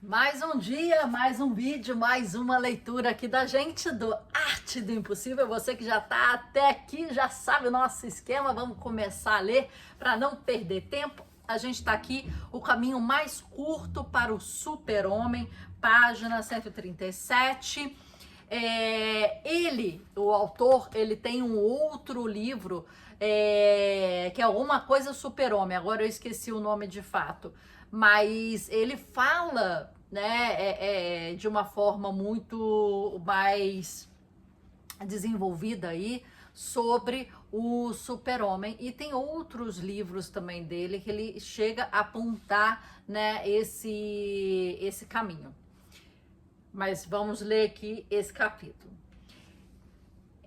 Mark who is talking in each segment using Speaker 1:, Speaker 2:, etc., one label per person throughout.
Speaker 1: Mais um dia, mais um vídeo, mais uma leitura aqui da gente do Arte do Impossível. Você que já tá até aqui, já sabe o nosso esquema. Vamos começar a ler para não perder tempo. A gente tá aqui, o caminho mais curto para o super-homem, página 137. O autor, ele tem um outro livro que é alguma coisa super-homem. Agora eu esqueci o nome de fato. Mas ele fala, né, de uma forma muito mais desenvolvida aí sobre o super-homem, e tem outros livros também dele que ele chega a apontar, né, esse caminho. Mas vamos ler aqui esse capítulo.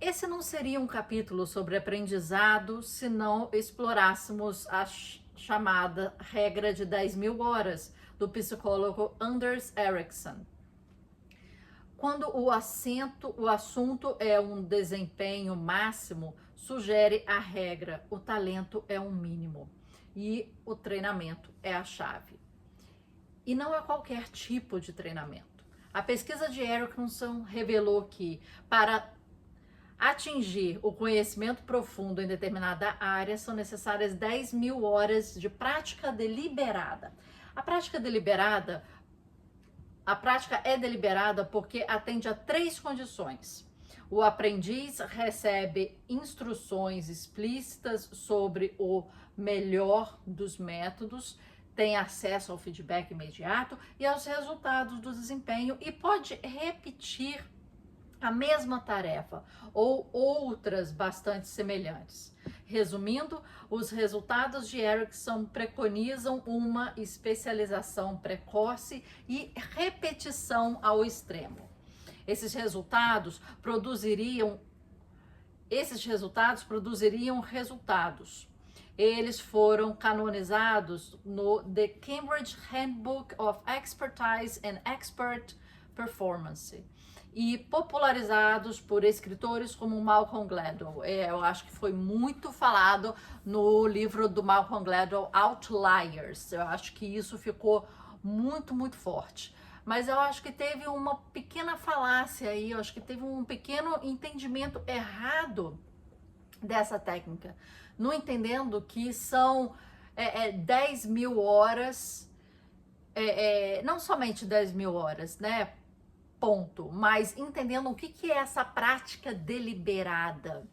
Speaker 1: Esse não seria um capítulo sobre aprendizado se não explorássemos a chamada regra de 10.000 horas do psicólogo Anders Ericsson. Quando o assunto é um desempenho máximo, sugere a regra: o talento é um mínimo e o treinamento é a chave. E não é qualquer tipo de treinamento. A pesquisa de Ericsson revelou que, para atingir o conhecimento profundo em determinada área, são necessárias 10.000 horas de prática deliberada. A prática é deliberada porque atende a 3 condições. O aprendiz recebe instruções explícitas sobre o melhor dos métodos, tem acesso ao feedback imediato e aos resultados do desempenho e pode repetir a mesma tarefa ou outras bastante semelhantes. Resumindo, os resultados de Ericsson preconizam uma especialização precoce e repetição ao extremo. Esses resultados produziriam resultados. Eles foram canonizados no The Cambridge Handbook of Expertise and Expert Performance e popularizados por escritores como Malcolm Gladwell. Eu acho que foi muito falado no livro do Malcolm Gladwell, Outliers. Eu acho que isso ficou muito, muito forte. Mas eu acho que teve uma pequena falácia aí, eu acho que teve um pequeno entendimento errado dessa técnica, não entendendo que são 10.000 horas, não somente 10.000 horas, né? Ponto, mas entendendo o que é essa prática deliberada.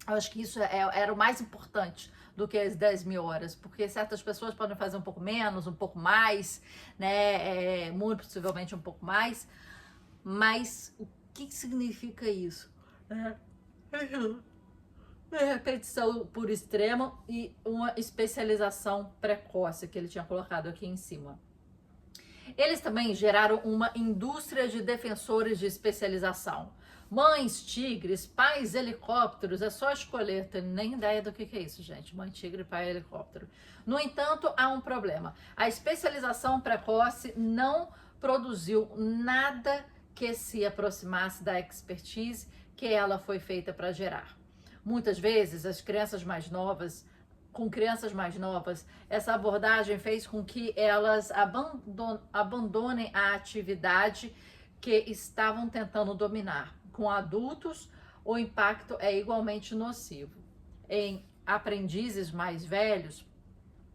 Speaker 1: Eu acho que isso era o mais importante do que as 10.000 horas, porque certas pessoas podem fazer um pouco menos, um pouco mais, né? Muito possivelmente um pouco mais, mas o que significa isso? Repetição por extremo e uma especialização precoce que ele tinha colocado aqui em cima. Eles também geraram uma indústria de defensores de especialização. Mães, tigres, pais, helicópteros, é só escolher. Tenho nem ideia do que é isso, gente. Mãe, tigre, pai, helicóptero. No entanto, há um problema. A especialização precoce não produziu nada que se aproximasse da expertise que ela foi feita para gerar. Muitas vezes, com crianças mais novas, essa abordagem fez com que elas abandonem a atividade que estavam tentando dominar. Com adultos, o impacto é igualmente nocivo. Em aprendizes mais velhos,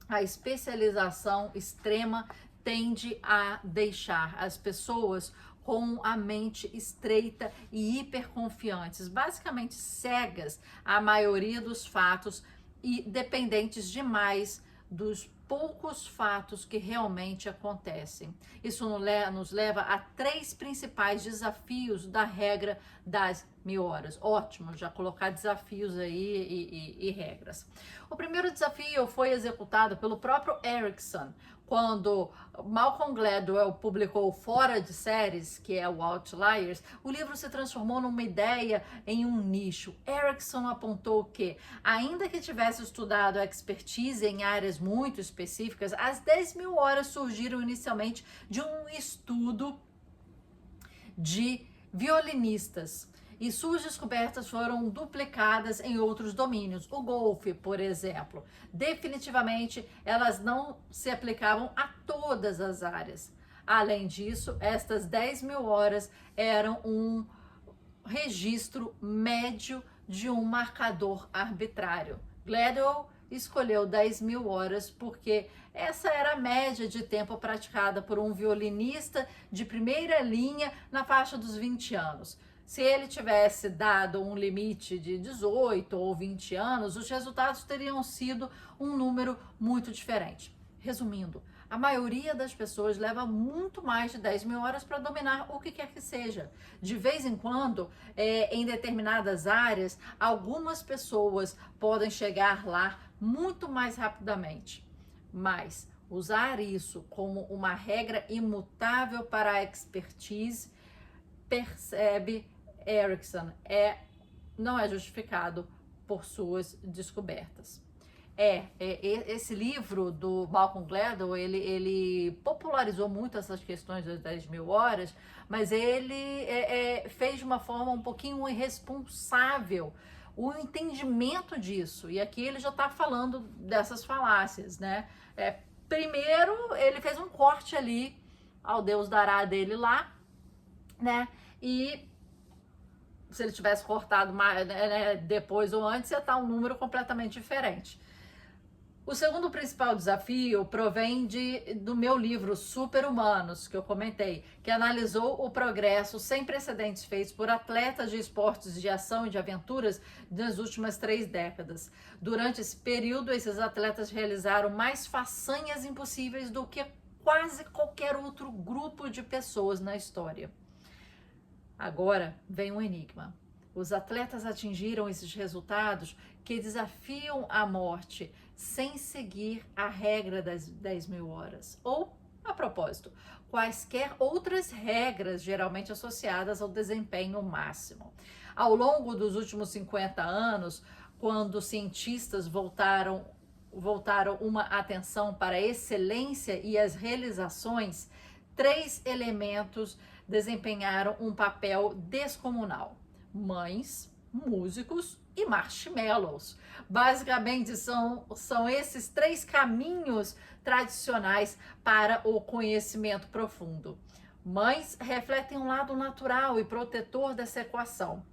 Speaker 1: a especialização extrema tende a deixar as pessoas com a mente estreita e hiperconfiantes, basicamente cegas à maioria dos fatos e dependentes demais dos poucos fatos que realmente acontecem. Isso nos leva a 3 principais desafios da regra das 1.000 horas. Ótimo, já colocar desafios aí e regras. O primeiro desafio foi executado pelo próprio Ericsson, quando Malcolm Gladwell publicou Fora de Séries, que é o Outliers. O livro se transformou numa ideia em um nicho. Ericsson apontou que, ainda que tivesse estudado expertise em áreas muito específicas, as 10.000 horas surgiram inicialmente de um estudo de violinistas. E suas descobertas foram duplicadas em outros domínios. O golfe, por exemplo. Definitivamente, elas não se aplicavam a todas as áreas. Além disso, estas 10 mil horas eram um registro médio de um marcador arbitrário. Gladwell escolheu 10 mil horas porque essa era a média de tempo praticada por um violinista de primeira linha na faixa dos 20 anos. Se ele tivesse dado um limite de 18 ou 20 anos, os resultados teriam sido um número muito diferente. Resumindo, a maioria das pessoas leva muito mais de 10 mil horas para dominar o que quer que seja. De vez em quando, em determinadas áreas, algumas pessoas podem chegar lá muito mais rapidamente. Mas usar isso como uma regra imutável para a expertise, percebe Erickson, não é justificado por suas descobertas. Esse livro do Malcolm Gladwell, ele popularizou muito essas questões das 10 mil horas, mas ele fez de uma forma um pouquinho irresponsável o entendimento disso. E aqui ele já está falando dessas falácias, né? Primeiro, ele fez um corte ali ao Deus dará dele lá, né? E se ele tivesse cortado mais, né, depois ou antes, ia estar um número completamente diferente. O segundo principal desafio provém do meu livro Super-Humanos, que eu comentei, que analisou o progresso sem precedentes feitos por atletas de esportes de ação e de aventuras nas últimas 3 décadas. Durante esse período, esses atletas realizaram mais façanhas impossíveis do que quase qualquer outro grupo de pessoas na história. Agora vem um enigma. Os atletas atingiram esses resultados que desafiam a morte sem seguir a regra das 10 mil horas. Ou, a propósito, quaisquer outras regras geralmente associadas ao desempenho máximo. Ao longo dos últimos 50 anos, quando cientistas voltaram uma atenção para a excelência e as realizações, 3 elementos desempenharam um papel descomunal: mães, músicos e marshmallows. Basicamente, são esses 3 caminhos tradicionais para o conhecimento profundo. Mães refletem um lado natural e protetor dessa equação.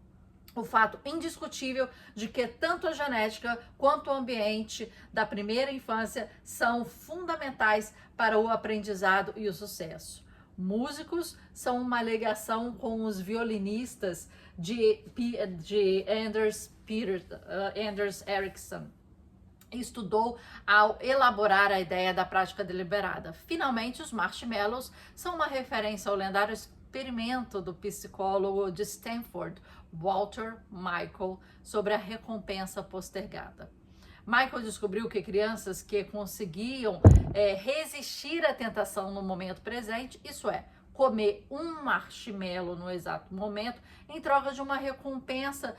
Speaker 1: O fato indiscutível de que tanto a genética quanto o ambiente da primeira infância são fundamentais para o aprendizado e o sucesso. Músicos são uma ligação com os violinistas de Anders Ericsson. Estudou ao elaborar a ideia da prática deliberada. Finalmente, os marshmallows são uma referência ao lendário experimento do psicólogo de Stanford, Walter Michael, sobre a recompensa postergada. Michael descobriu que crianças que conseguiam resistir à tentação no momento presente, isso é, comer um marshmallow no exato momento, em troca de uma recompensa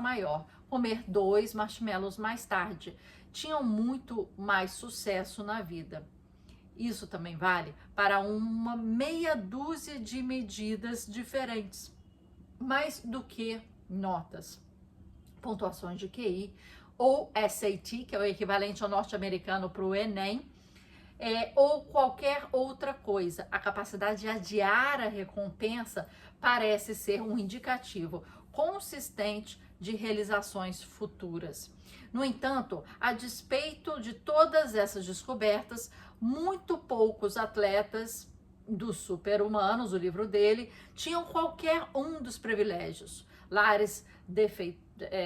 Speaker 1: maior, comer 2 marshmallows mais tarde, tinham muito mais sucesso na vida. Isso também vale para uma meia dúzia de medidas diferentes, mais do que notas, pontuações de QI, ou SAT, que é o equivalente ao norte-americano para o Enem, ou qualquer outra coisa. A capacidade de adiar a recompensa parece ser um indicativo consistente de realizações futuras. No entanto, a despeito de todas essas descobertas, muito poucos atletas dos Super-Humanos, o livro dele, tinham qualquer um dos privilégios. Lares desfeitos,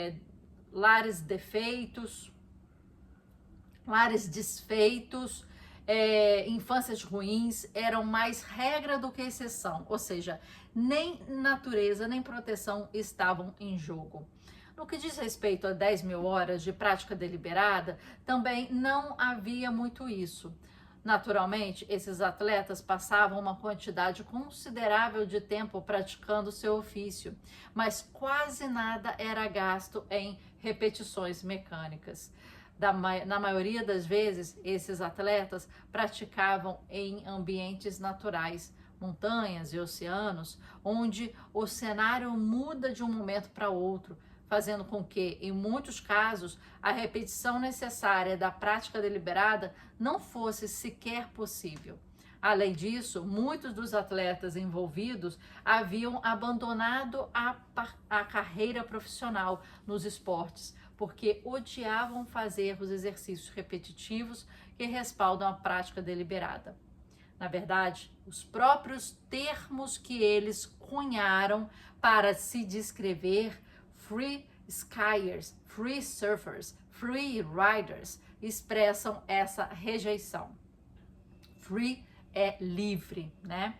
Speaker 1: infâncias ruins eram mais regra do que exceção, ou seja, nem natureza nem proteção estavam em jogo. No que diz respeito a 10 mil horas de prática deliberada, também não havia muito isso. Naturalmente, esses atletas passavam uma quantidade considerável de tempo praticando seu ofício, mas quase nada era gasto em repetições mecânicas. Na maioria das vezes, esses atletas praticavam em ambientes naturais, montanhas e oceanos, onde o cenário muda de um momento para outro, fazendo com que, em muitos casos, a repetição necessária da prática deliberada não fosse sequer possível. Além disso, muitos dos atletas envolvidos haviam abandonado a carreira profissional nos esportes, porque odiavam fazer os exercícios repetitivos que respaldam a prática deliberada. Na verdade, os próprios termos que eles cunharam para se descrever, free skiers, free surfers, free riders, expressam essa rejeição. Free é livre, né?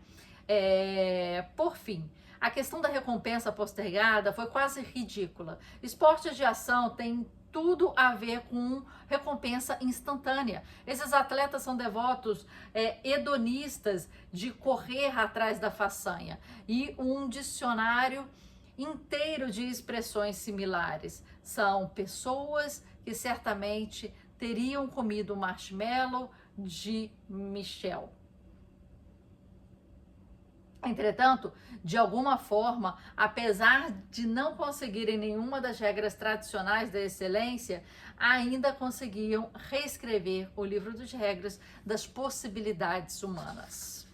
Speaker 1: Por fim, a questão da recompensa postergada foi quase ridícula. Esportes de ação têm tudo a ver com recompensa instantânea. Esses atletas são devotos hedonistas de correr atrás da façanha. E um dicionário inteiro de expressões similares. São pessoas que certamente teriam comido o marshmallow de Michel. Entretanto, de alguma forma, apesar de não conseguirem nenhuma das regras tradicionais da excelência, ainda conseguiam reescrever o livro de regras das possibilidades humanas.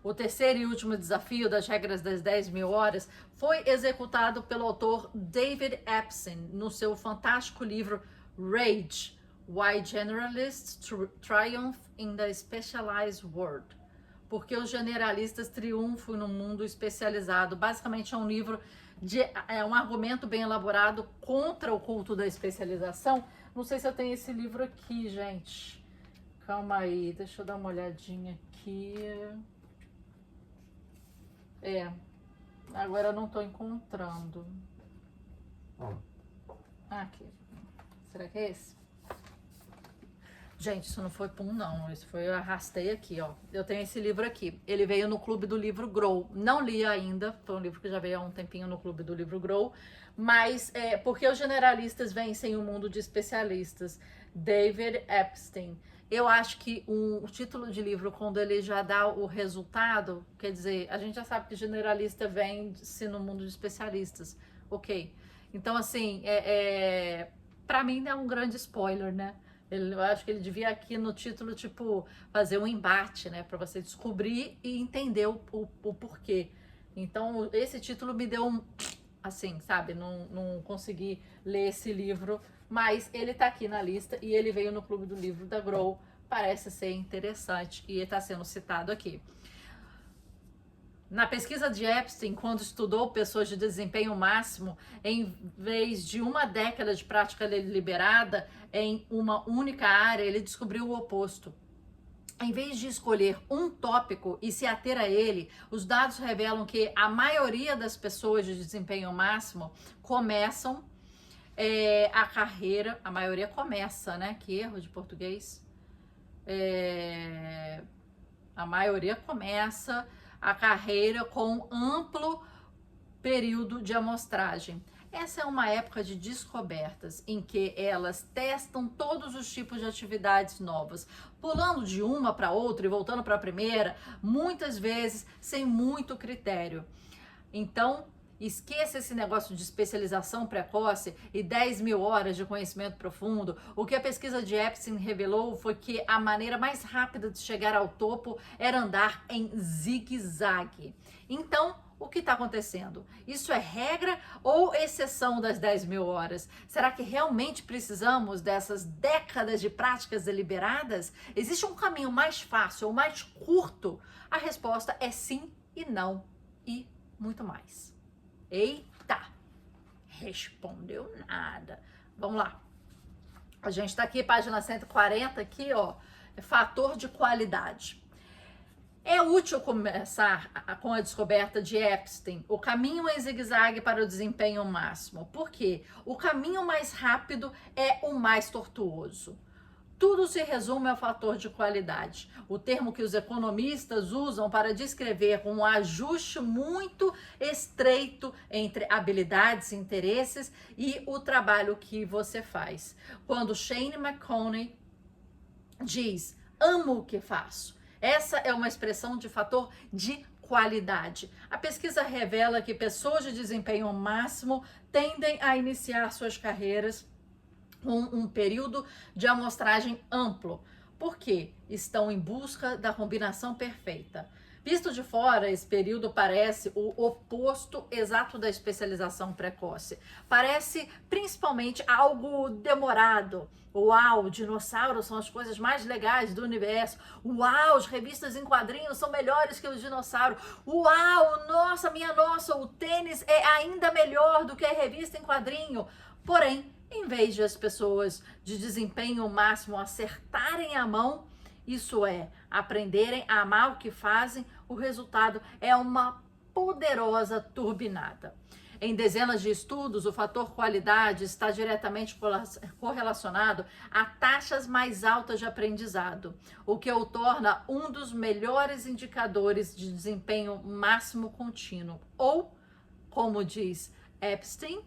Speaker 1: O terceiro e último desafio das regras das 10.000 horas foi executado pelo autor David Epstein no seu fantástico livro Rage: Why Generalists Triumph in the Specialized World. Porque os generalistas triunfam no mundo especializado. Basicamente é um livro um argumento bem elaborado contra o culto da especialização. Não sei se eu tenho esse livro aqui, gente. Calma aí, deixa eu dar uma olhadinha aqui. Agora eu não tô encontrando. Aqui. Será que é esse? Gente, isso não foi pum, não. Isso foi, eu arrastei aqui, ó. Eu tenho esse livro aqui. Ele veio no Clube do Livro Grow. Não li ainda. Foi um livro que já veio há um tempinho no Clube do Livro Grow. Mas, porque os generalistas vencem o mundo de especialistas. David Epstein. Eu acho que o título de livro, quando ele já dá o resultado, quer dizer, a gente já sabe que generalista vence no mundo de especialistas. Ok. Então, assim, pra mim é um grande spoiler, né? Eu acho que ele devia aqui no título, tipo, fazer um embate, né? Para você descobrir e entender o porquê. Então, esse título me deu assim, sabe? Não consegui ler esse livro, mas ele tá aqui na lista e ele veio no Clube do Livro da Grow. Parece ser interessante e está sendo citado aqui. Na pesquisa de Epstein, quando estudou pessoas de desempenho máximo, em vez de uma década de prática deliberada em uma única área, ele descobriu o oposto. Em vez de escolher um tópico e se ater a ele, os dados revelam que a maioria das pessoas de desempenho máximo começam a carreira, a maioria começa, né? Que erro de português. A maioria começa a carreira com amplo período de amostragem. Essa é uma época de descobertas em que elas testam todos os tipos de atividades novas, pulando de uma para outra e voltando para a primeira, muitas vezes sem muito critério. Então, esqueça esse negócio de especialização precoce e 10.000 horas de conhecimento profundo. O que a pesquisa de Epstein revelou foi que a maneira mais rápida de chegar ao topo era andar em zigue-zague. Então, o que está acontecendo? Isso é regra ou exceção das 10.000 horas? Será que realmente precisamos dessas décadas de práticas deliberadas? Existe um caminho mais fácil ou mais curto? A resposta é sim e não e muito mais. Eita, respondeu nada. Vamos lá. A gente está aqui, página 140, aqui, ó, fator de qualidade. É útil começar com a descoberta de Epstein, o caminho em zigue-zague para o desempenho máximo. Por quê? O caminho mais rápido é o mais tortuoso. Tudo se resume ao fator de qualidade, o termo que os economistas usam para descrever um ajuste muito estreito entre habilidades, interesses e o trabalho que você faz. Quando Shane McConney diz, amo o que faço, essa é uma expressão de fator de qualidade. A pesquisa revela que pessoas de desempenho máximo tendem a iniciar suas carreiras com um período de amostragem amplo, porque estão em busca da combinação perfeita. Visto de fora, esse período parece o oposto exato da especialização precoce. Parece principalmente algo demorado. Uau, dinossauros são as coisas mais legais do universo. Uau, as revistas em quadrinhos são melhores que os dinossauros. Uau, nossa, minha nossa, o tênis é ainda melhor do que a revista em quadrinho. Porém, em vez de as pessoas de desempenho máximo acertarem a mão, isso é, aprenderem a amar o que fazem, o resultado é uma poderosa turbinada. Em dezenas de estudos, o fator qualidade está diretamente correlacionado a taxas mais altas de aprendizado, o que o torna um dos melhores indicadores de desempenho máximo contínuo. Ou, como diz Epstein,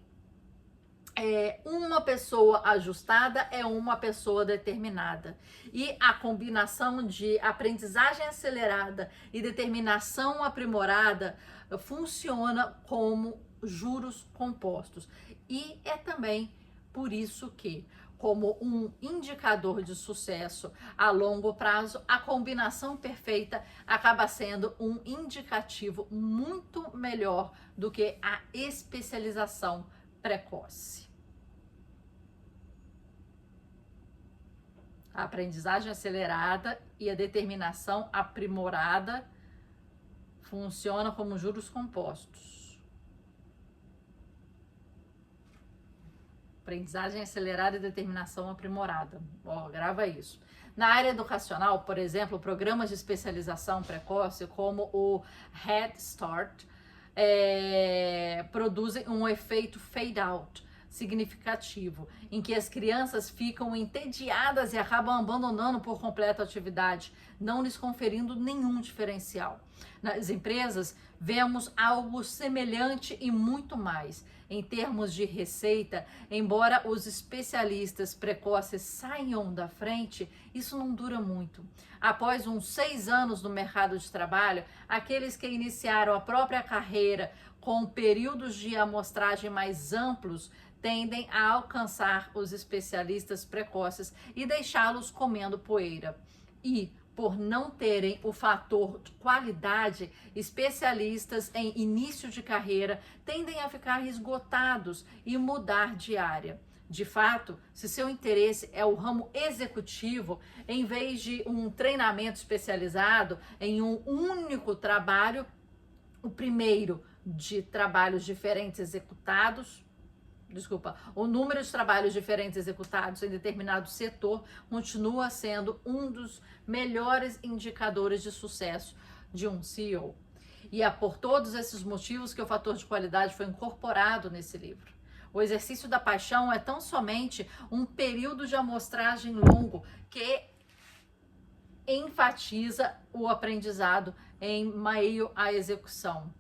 Speaker 1: uma pessoa ajustada é uma pessoa determinada. E a combinação de aprendizagem acelerada e determinação aprimorada funciona como juros compostos. E é também por isso que, como um indicador de sucesso a longo prazo, a combinação perfeita acaba sendo um indicativo muito melhor do que a especialização precoce. A aprendizagem acelerada e a determinação aprimorada funciona como juros compostos. Aprendizagem acelerada e determinação aprimorada. Ó, grava isso. Na área educacional, por exemplo, programas de especialização precoce, como o Head Start, produzem um efeito fade out significativo, em que as crianças ficam entediadas e acabam abandonando por completo a atividade, não lhes conferindo nenhum diferencial. Nas empresas, vemos algo semelhante e muito mais. Em termos de receita, embora os especialistas precoces saiam da frente, isso não dura muito. Após uns 6 anos no mercado de trabalho, aqueles que iniciaram a própria carreira com períodos de amostragem mais amplos tendem a alcançar os especialistas precoces e deixá-los comendo poeira. E, por não terem o fator de qualidade, especialistas em início de carreira tendem a ficar esgotados e mudar de área. De fato, se seu interesse é o ramo executivo, em vez de um treinamento especializado em um único trabalho, o primeiro de trabalhos diferentes executados, o número de trabalhos diferentes executados em determinado setor continua sendo um dos melhores indicadores de sucesso de um CEO. E é por todos esses motivos que o fator de qualidade foi incorporado nesse livro. O exercício da paixão é tão somente um período de amostragem longo que enfatiza o aprendizado em meio à execução.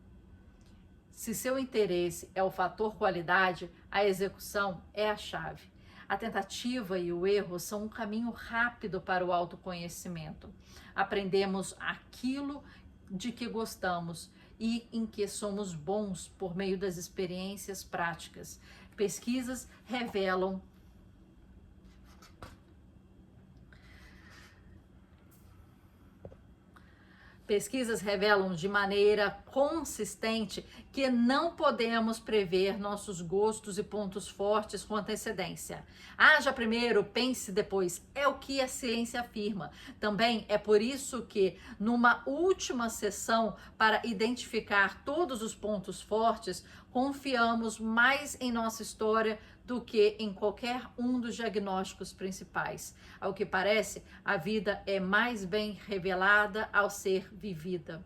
Speaker 1: Se seu interesse é o fator qualidade, a execução é a chave. A tentativa e o erro são um caminho rápido para o autoconhecimento. Aprendemos aquilo de que gostamos e em que somos bons por meio das experiências práticas. Pesquisas revelam de maneira consistente que não podemos prever nossos gostos e pontos fortes com antecedência. Haja primeiro, pense depois. É o que a ciência afirma. Também é por isso que, numa última sessão para identificar todos os pontos fortes, confiamos mais em nossa história do que em qualquer um dos diagnósticos principais. Ao que parece, a vida é mais bem revelada ao ser vivida.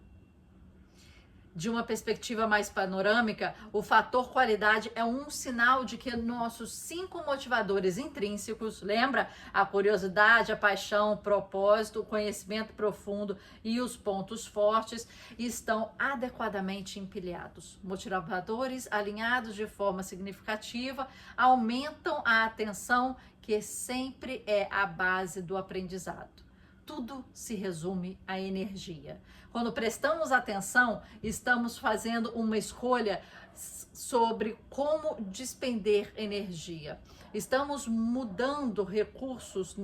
Speaker 1: De uma perspectiva mais panorâmica, o fator qualidade é um sinal de que nossos 5 motivadores intrínsecos, lembra? A curiosidade, a paixão, o propósito, o conhecimento profundo e os pontos fortes estão adequadamente empilhados. Motivadores alinhados de forma significativa aumentam a atenção, que sempre é a base do aprendizado. tudo se resume à energia. Quando prestamos atenção, estamos fazendo uma escolha sobre como despender energia. Estamos mudando recursos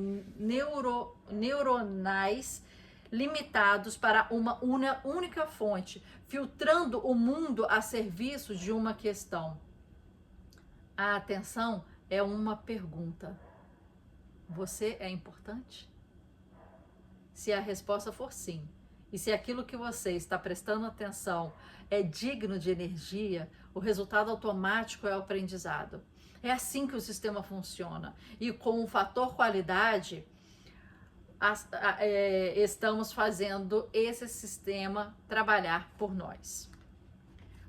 Speaker 1: neuronais limitados para uma única fonte, filtrando o mundo a serviço de uma questão. A atenção é uma pergunta. Você é importante? Se a resposta for sim, e se aquilo que você está prestando atenção é digno de energia, o resultado automático é o aprendizado. É assim que o sistema funciona. E com o fator qualidade, estamos fazendo esse sistema trabalhar por nós.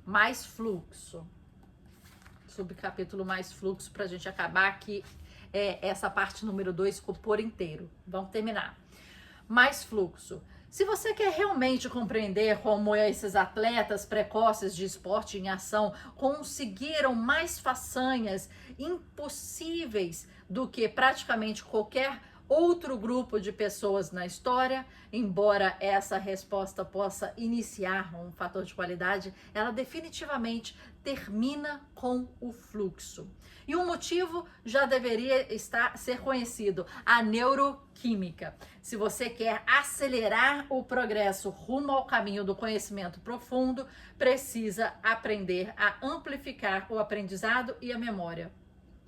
Speaker 1: Mais fluxo. Subcapítulo mais fluxo, para a gente acabar aqui. Essa parte número 2 ficou por inteiro. Vamos terminar. Mais fluxo. Se você quer realmente compreender como esses atletas precoces de esporte em ação conseguiram mais façanhas impossíveis do que praticamente qualquer outro grupo de pessoas na história, embora essa resposta possa iniciar um fator de qualidade, ela definitivamente termina com o fluxo. E um motivo já deveria ser conhecido, a neuroquímica. Se você quer acelerar o progresso rumo ao caminho do conhecimento profundo, precisa aprender a amplificar o aprendizado e a memória.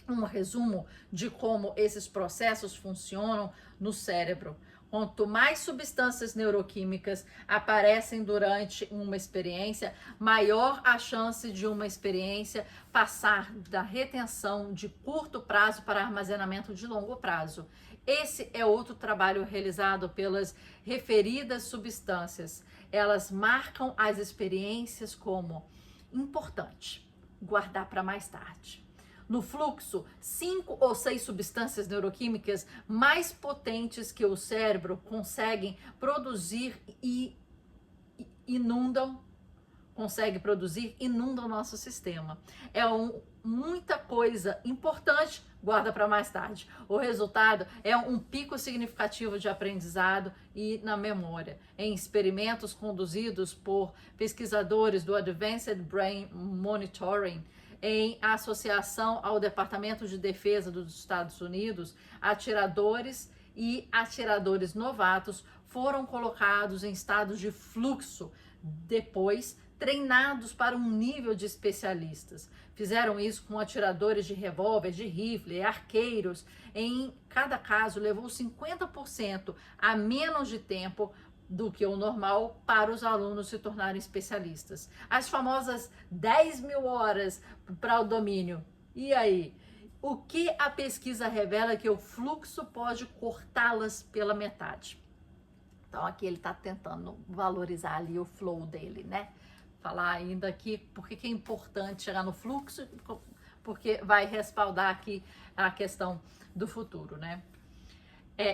Speaker 1: Um resumo de como esses processos funcionam no cérebro. Quanto mais substâncias neuroquímicas aparecem durante uma experiência, maior a chance de uma experiência passar da retenção de curto prazo para armazenamento de longo prazo. Esse é outro trabalho realizado pelas referidas substâncias. Elas marcam as experiências como importante, guardar para mais tarde. No fluxo, 5 ou 6 substâncias neuroquímicas mais potentes que o cérebro conseguem produzir e inundam o nosso sistema. Muita coisa importante, guarda para mais tarde. O resultado é um pico significativo de aprendizado e na memória. Em experimentos conduzidos por pesquisadores do Advanced Brain Monitoring, em associação ao Departamento de Defesa dos Estados Unidos, atiradores e atiradores novatos foram colocados em estados de fluxo, depois treinados para um nível de especialistas. Fizeram isso com atiradores de revólver, de rifle, arqueiros. Em cada caso, levou 50% a menos de tempo do que o normal para os alunos se tornarem especialistas. As famosas 10.000 horas para o domínio. E aí? O que a pesquisa revela que o fluxo pode cortá-las pela metade. Então aqui ele está tentando valorizar ali o flow dele, né? Falar ainda aqui porque que é importante chegar no fluxo, porque vai respaldar aqui a questão do futuro, né?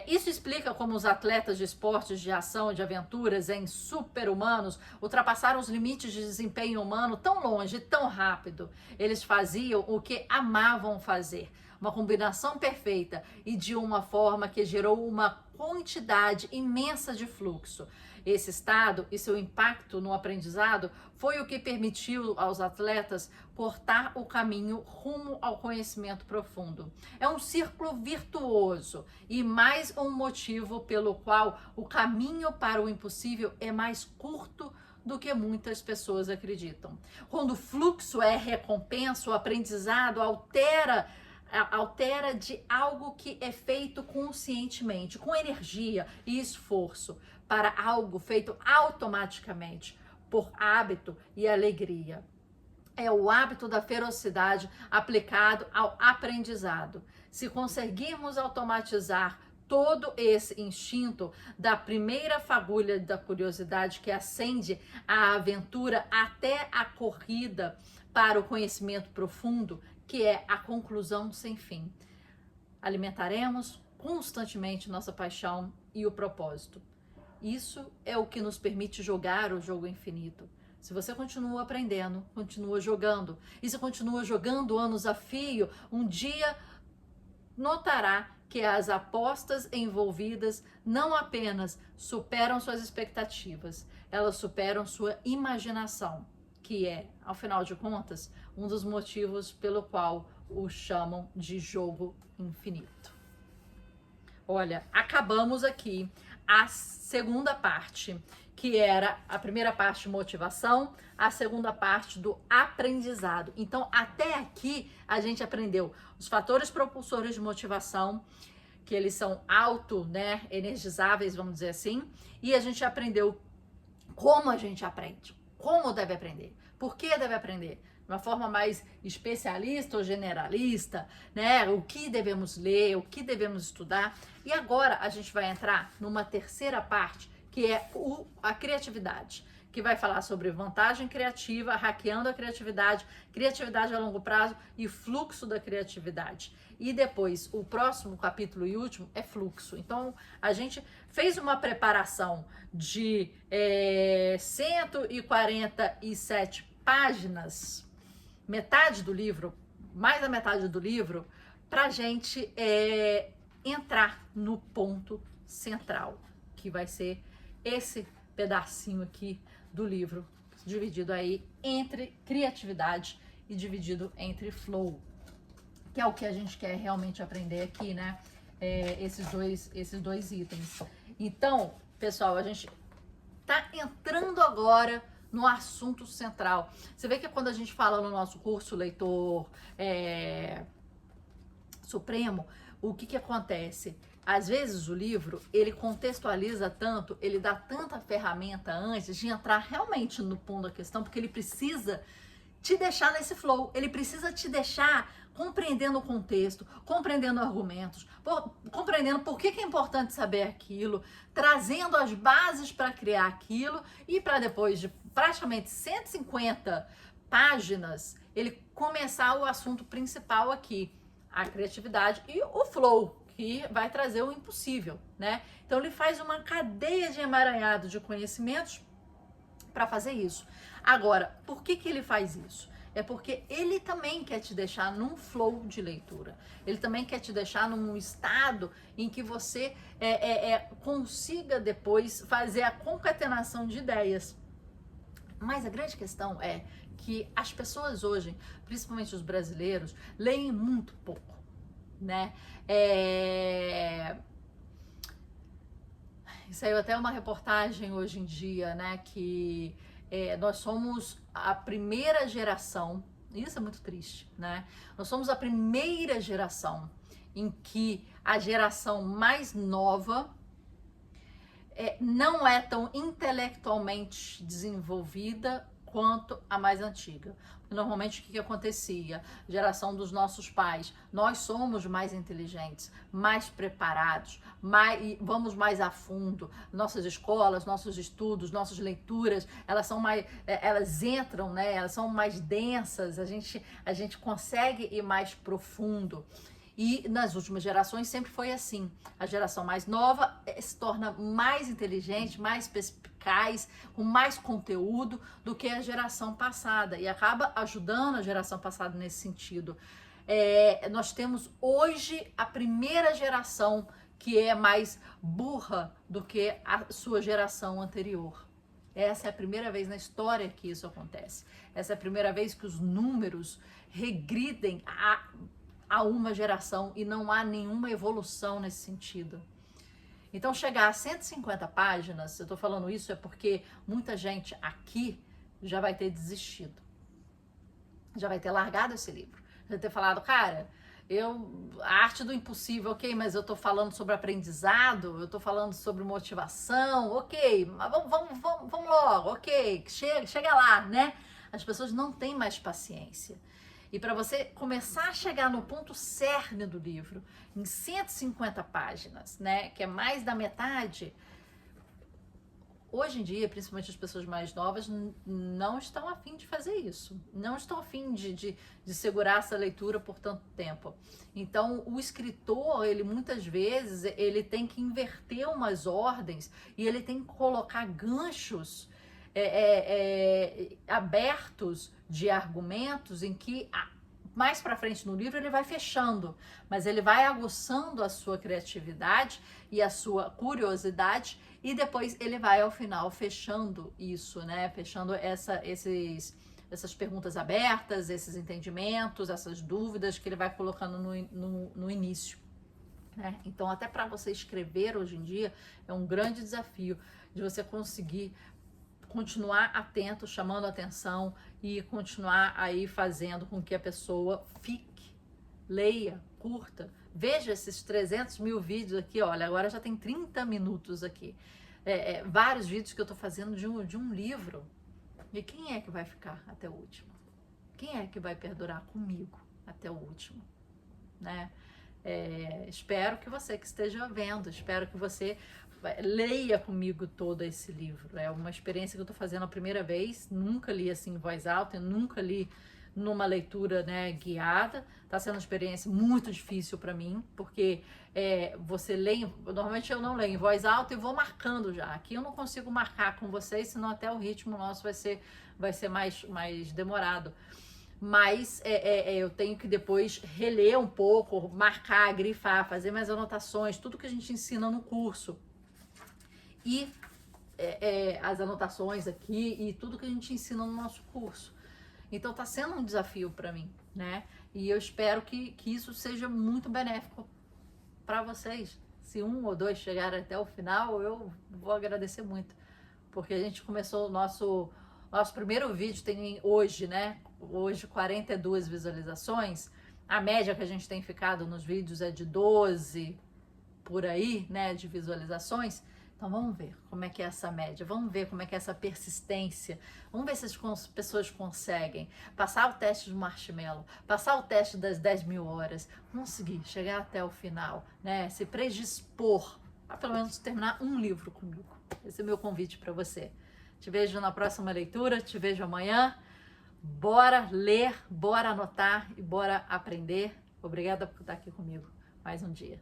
Speaker 1: Isso explica como os atletas de esportes de ação, de aventuras em super-humanos ultrapassaram os limites de desempenho humano tão longe, tão rápido. Eles faziam o que amavam fazer, uma combinação perfeita e de uma forma que gerou uma quantidade imensa de fluxo. Esse estado e seu impacto no aprendizado foi o que permitiu aos atletas cortar o caminho rumo ao conhecimento profundo. É um círculo virtuoso e mais um motivo pelo qual o caminho para o impossível é mais curto do que muitas pessoas acreditam. Quando o fluxo é recompensa, o aprendizado altera de algo que é feito conscientemente, com energia e esforço, para algo feito automaticamente, por hábito e alegria. É o hábito da ferocidade aplicado ao aprendizado. Se conseguirmos automatizar todo esse instinto, da primeira fagulha da curiosidade que acende a aventura até a corrida para o conhecimento profundo, que é a conclusão sem fim, alimentaremos constantemente nossa paixão e o propósito. Isso é o que nos permite jogar o jogo infinito. Se você continua aprendendo, continua jogando. E se continua jogando anos a fio, um dia notará que as apostas envolvidas não apenas superam suas expectativas, elas superam sua imaginação, que é, ao final de contas, um dos motivos pelo qual o chamam de jogo infinito. Olha, acabamos aqui a segunda parte, que era a primeira parte de motivação, a segunda parte do aprendizado. Então, até aqui a gente aprendeu os fatores propulsores de motivação, que eles são energizáveis, vamos dizer assim, e a gente aprendeu como a gente aprende, como deve aprender, por que deve aprender, de uma forma mais especialista ou generalista, né? O que devemos ler, o que devemos estudar. E agora a gente vai entrar numa terceira parte, que é a criatividade, que vai falar sobre vantagem criativa, hackeando a criatividade, criatividade a longo prazo e fluxo da criatividade. E depois, o próximo capítulo e último é fluxo. Então, a gente fez uma preparação de 147 páginas, metade do livro, mais da metade do livro, para a gente entrar no ponto central, que vai ser esse pedacinho aqui do livro, dividido aí entre criatividade e dividido entre flow, que é o que a gente quer realmente aprender aqui, né? Esses dois itens. Então, pessoal, a gente tá entrando agora no assunto central. Você vê que quando a gente fala no nosso curso Leitor Supremo, o que acontece? Às vezes o livro, ele contextualiza tanto, ele dá tanta ferramenta antes de entrar realmente no ponto da questão, porque ele precisa te deixar nesse flow, ele precisa te deixar compreendendo o contexto, compreendendo argumentos, compreendendo por que é importante saber aquilo, trazendo as bases para criar aquilo e para depois de praticamente 150 páginas, ele começar o assunto principal aqui, a criatividade e o flow, que vai trazer o impossível, né? Então ele faz uma cadeia de emaranhado de conhecimentos para fazer isso. Agora, por que ele faz isso? É porque ele também quer te deixar num flow de leitura. Ele também quer te deixar num estado em que você consiga depois fazer a concatenação de ideias. Mas a grande questão é que as pessoas hoje, principalmente os brasileiros, leem muito pouco, né? Saiu até uma reportagem hoje em dia, né, que nós somos a primeira geração, isso é muito triste, né? Nós somos a primeira geração em que a geração mais nova não é tão intelectualmente desenvolvida quanto a mais antiga. Normalmente o que acontecia? Geração dos nossos pais, nós somos mais inteligentes, mais preparados, vamos mais a fundo. Nossas escolas, nossos estudos, nossas leituras, elas são mais, elas entram, né? Elas são mais densas. A gente consegue ir mais profundo. E nas últimas gerações sempre foi assim. A geração mais nova se torna mais inteligente, mais perspicaz, com mais conteúdo do que a geração passada. E acaba ajudando a geração passada nesse sentido. Nós temos hoje a primeira geração que é mais burra do que a sua geração anterior. Essa é a primeira vez na história que isso acontece. Essa é a primeira vez que os números regridem a uma geração e não há nenhuma evolução nesse sentido. Então, chegar a 150 páginas, eu tô falando isso é porque muita gente aqui já vai ter desistido. Já vai ter largado esse livro. Já vai ter falado, cara, a arte do impossível, ok, mas eu tô falando sobre aprendizado, eu tô falando sobre motivação, ok, mas vamos logo, ok, chega lá, né? As pessoas não têm mais paciência. E para você começar a chegar no ponto cerne do livro, em 150 páginas, né, que é mais da metade, hoje em dia, principalmente as pessoas mais novas, não estão a fim de fazer isso. Não estão a fim de segurar essa leitura por tanto tempo. Então, o escritor, ele muitas vezes, ele tem que inverter umas ordens e ele tem que colocar ganchos abertos de argumentos em que mais para frente no livro ele vai fechando, mas ele vai aguçando a sua criatividade e a sua curiosidade e depois ele vai ao final fechando isso, né? Fechando essas perguntas abertas, esses entendimentos, essas dúvidas que ele vai colocando no início. Né? Então, até para você escrever hoje em dia, é um grande desafio de você conseguir continuar atento, chamando atenção e continuar aí fazendo com que a pessoa fique, leia, curta. Veja esses 300 mil vídeos aqui, olha, agora já tem 30 minutos aqui. Vários vídeos que eu tô fazendo de um livro. E quem é que vai ficar até o último? Quem é que vai perdurar comigo até o último? Né? Espero que você que esteja vendo, espero que você leia comigo todo esse livro. É uma experiência que eu estou fazendo a primeira vez, nunca li assim em voz alta, eu nunca li numa leitura, né, guiada. Está sendo uma experiência muito difícil para mim, porque você lê, normalmente eu não leio em voz alta e vou marcando já. Aqui eu não consigo marcar com vocês, senão até o ritmo nosso vai ser mais demorado. Mas eu tenho que depois reler um pouco, marcar, grifar, fazer mais anotações, tudo que a gente ensina no curso. E as anotações aqui e tudo que a gente ensina no nosso curso. Então tá sendo um desafio para mim, né? E eu espero que isso seja muito benéfico para vocês. Se 1 ou 2 chegarem até o final, eu vou agradecer muito. Porque a gente começou o nosso primeiro vídeo, tem hoje, né? Hoje 42 visualizações. A média que a gente tem ficado nos vídeos é de 12 por aí, né? De visualizações. Então vamos ver como é que é essa média, vamos ver como é que é essa persistência, vamos ver se as pessoas conseguem passar o teste do marshmallow, passar o teste das 10 mil horas, conseguir chegar até o final, né? Se predispor a pelo menos terminar um livro comigo. Esse é o meu convite para você. Te vejo na próxima leitura, te vejo amanhã. Bora ler, bora anotar e bora aprender. Obrigada por estar aqui comigo mais um dia.